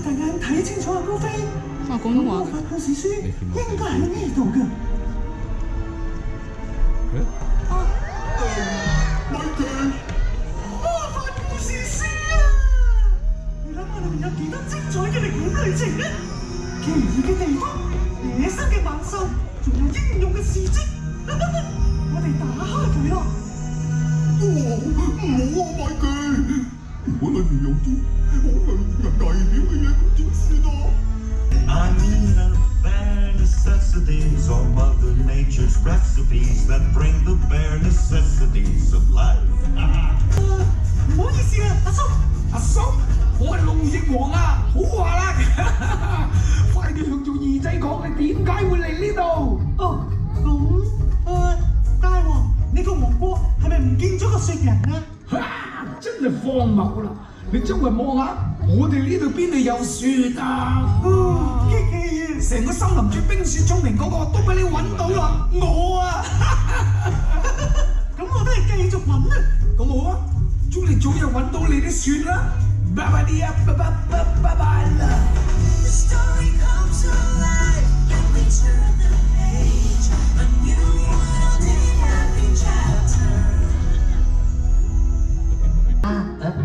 大眼睇清楚啊，高飛。廣東話魔法故事書應該喺呢度㗎。咪住！魔法故事書啊！你諗下裏面有幾多精彩嘅歷險旅程啊！奇異嘅地方、野生嘅猛獸，仲有英勇嘅事蹟。我哋打開佢咯！唔好啊，咪住！如果裏面有啲好危險嘅嘢，咁點算啊？I mean the bare necessities or Mother Nature's recipes that bring the bare necessities of life. 唔好意思啊，阿叔。阿叔，我係路易王啊，好話啦，快啲向做二仔講你點解會嚟呢度？哦，咁大王，你個王國係咪唔見咗個雪人啊？真係荒謬啦！你周圍望下，我哋呢度邊度有雪啊？激氣啊！成個森林最冰雪聰明嗰個都俾你揾到啦，我啊！咁我都係繼續揾啦。咁好啊，祝你早日揾到你啲雪啦！拜拜啲啊，拜拜啦！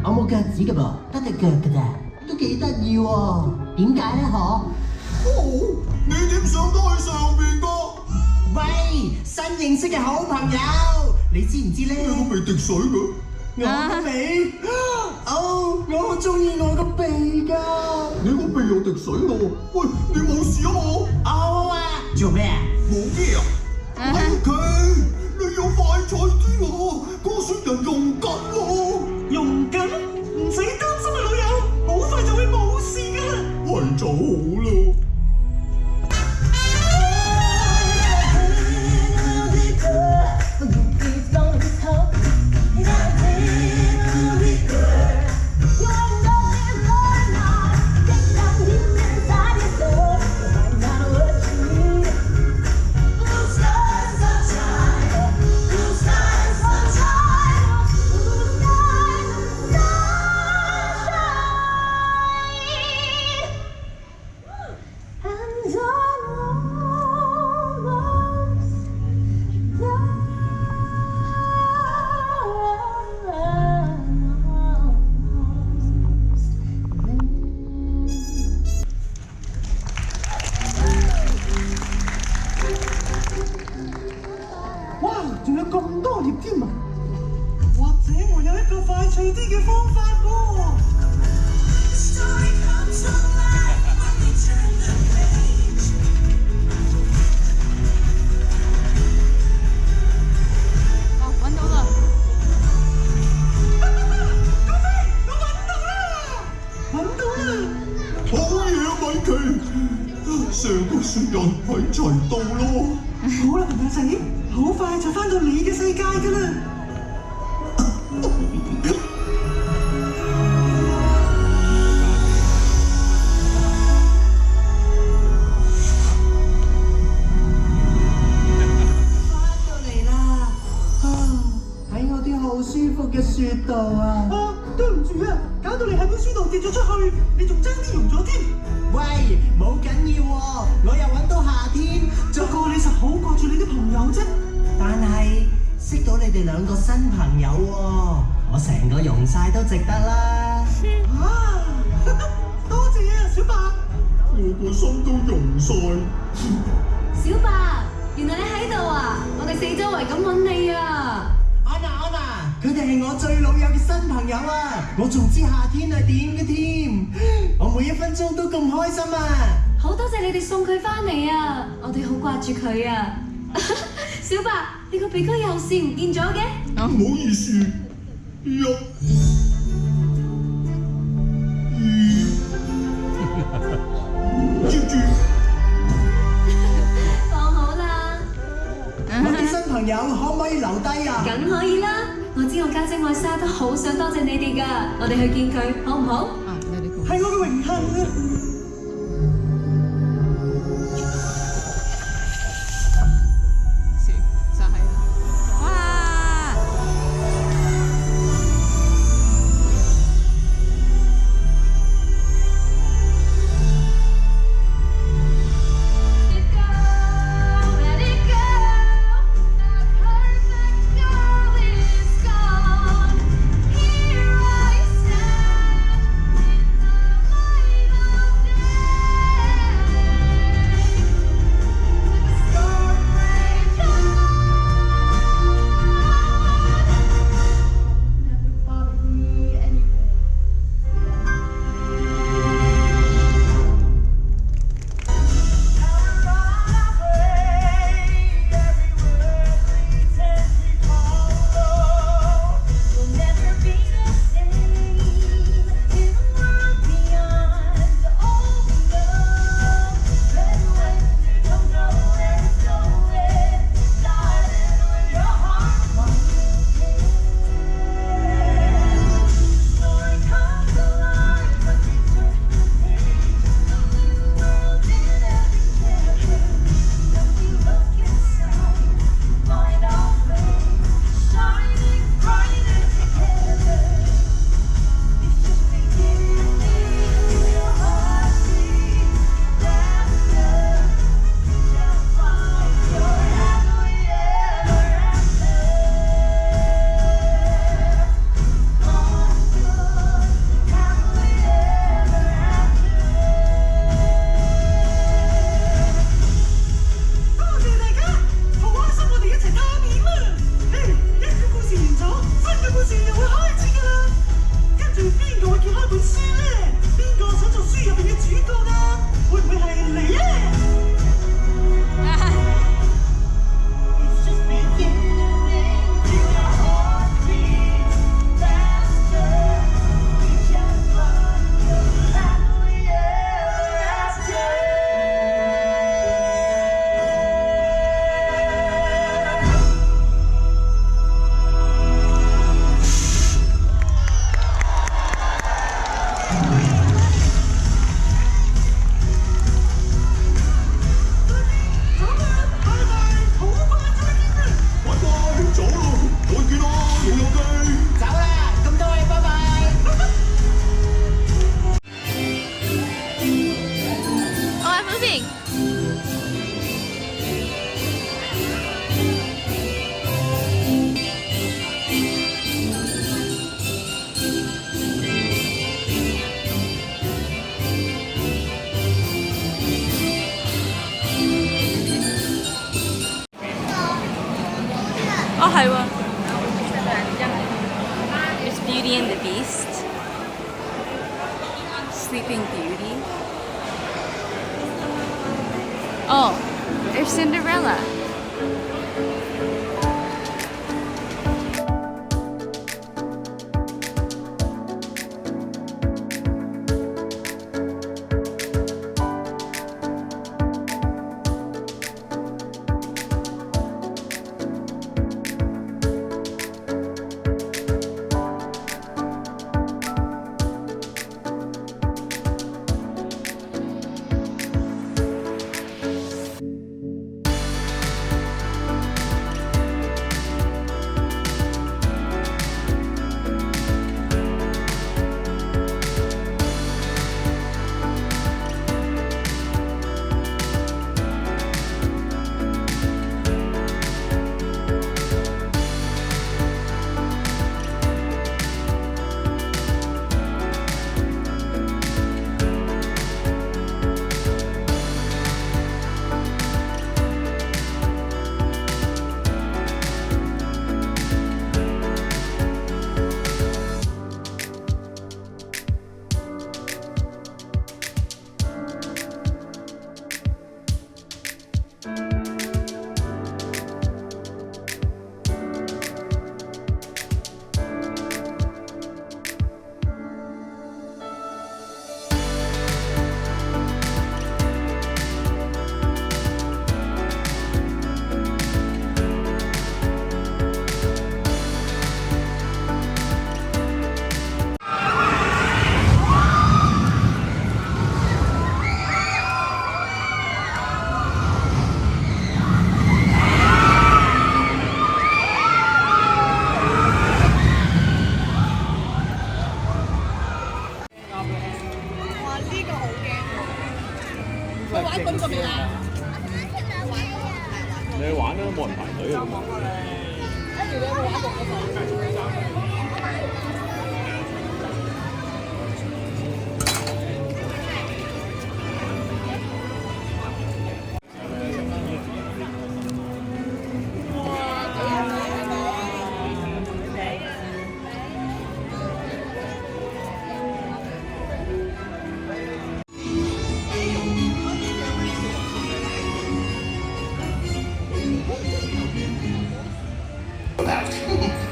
我冇腳趾㗎噃，得隻腳㗎咋，都幾得意喎。點解咧？嗬？你點上到去上邊㗎？喂，新認識嘅好朋友，你知唔知咧？你個鼻滴水㗎？我個鼻？哦，我好中意我個鼻㗎。你個鼻又滴水喎？喂，你冇事啊嘛？我啊，做咩啊？冇咩啊？係佢，你要快脆啲喎，個雪人用緊喎。用緊，唔使擔心啊，老友，好快就會冇事㗎啦。係就好啦。仲有咁多頁添啊！或者我有一個快脆啲嘅方法喎。哦，揾到啦！高飛，我揾到啦！好嘢啊，米奇！成個雪人喺齊到咯。好啦，朋友仔，好快就翻到你嘅世界㗎啦！翻到嚟啦！喺我啲好舒服嘅雪度啊！對唔住啊，搞到你喺本書度跌咗出去，你仲爭啲溶咗添。喂，冇緊要喎，我又揾到夏天。不過你實好掛住你啲朋友啫。但係識到你哋兩個新朋友喎，我成個溶晒都值得啦。多謝啊，小白。我個心都溶晒。小白，原來你喺度啊！我哋四周圍咁揾你啊！安娜，佢哋係我最老友嘅新朋友啊！我仲知夏天係點嘅添，我每一分鐘都咁開心啊！好多謝你哋送佢翻嚟啊！我哋好掛住佢啊！小白，你個鼻哥有事唔見咗嘅？唔好意思，接住。放好啦！我啲新朋友可唔可以留低啊？梗可以啦！我知我家姐愛莎都好想多謝你哋㗎，我哋去見佢好唔好？係我嘅榮幸啊！ Sleeping Beauty. Oh, there's Cinderella.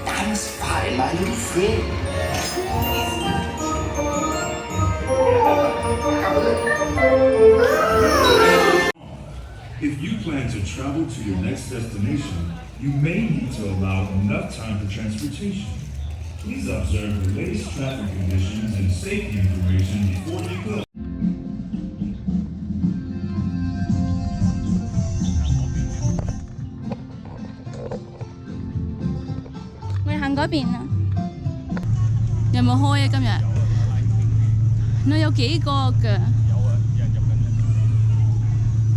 That's fine, my little friend. If you plan to travel to your next destination, you may need to allow enough time for transportation. Please observe the latest traffic conditions and safety information before you go. 我哋行嗰邊啊？有冇開啊？今日？我有幾個㗎？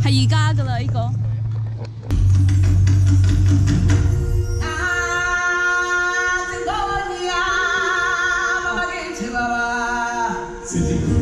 係而家㗎啦，呢個。Sitting